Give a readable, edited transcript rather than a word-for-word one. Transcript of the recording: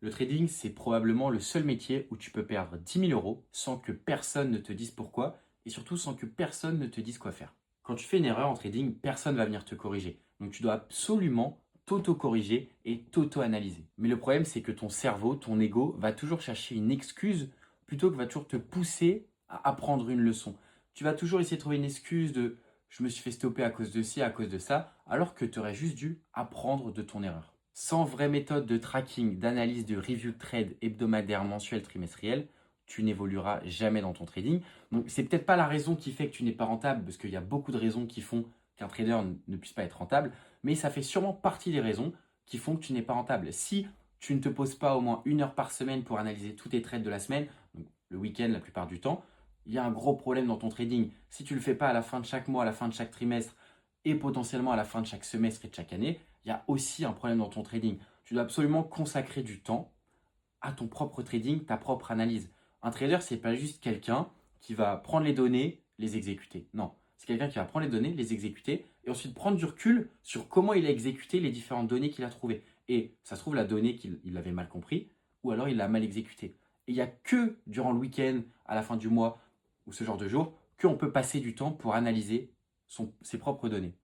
Le trading, c'est probablement le seul métier où tu peux perdre 10 000 € sans que personne ne te dise pourquoi et surtout sans que personne ne te dise quoi faire. Quand tu fais une erreur en trading, personne ne va venir te corriger. Donc tu dois absolument t'auto-corriger et t'auto-analyser. Mais le problème, c'est que ton cerveau, ton ego, va toujours chercher une excuse plutôt que va toujours te pousser à apprendre une leçon. Tu vas toujours essayer de trouver une excuse de je me suis fait stopper à cause de ci, à cause de ça, alors que tu aurais juste dû apprendre de ton erreur. Sans vraie méthode de tracking, d'analyse, de review de trade hebdomadaire, mensuel, trimestriel, tu n'évolueras jamais dans ton trading. Donc, c'est peut-être pas la raison qui fait que tu n'es pas rentable, parce qu'il y a beaucoup de raisons qui font qu'un trader ne puisse pas être rentable, mais ça fait sûrement partie des raisons qui font que tu n'es pas rentable. Si tu ne te poses pas au moins 1 heure par semaine pour analyser tous tes trades de la semaine, donc le week-end la plupart du temps, il y a un gros problème dans ton trading. Si tu ne le fais pas à la fin de chaque mois, à la fin de chaque trimestre et potentiellement à la fin de chaque semestre et de chaque année, il y a aussi un problème dans ton trading. Tu dois absolument consacrer du temps à ton propre trading, ta propre analyse. Un trader, c'est pas juste quelqu'un qui va prendre les données, les exécuter. Non, c'est quelqu'un qui va prendre les données, les exécuter et ensuite prendre du recul sur comment il a exécuté les différentes données qu'il a trouvées. Et ça se trouve, la donnée qu'il avait mal compris ou alors il l'a mal exécutée. Et il n'y a que durant le week-end, à la fin du mois ou ce genre de jour, qu'on peut passer du temps pour analyser ses propres données.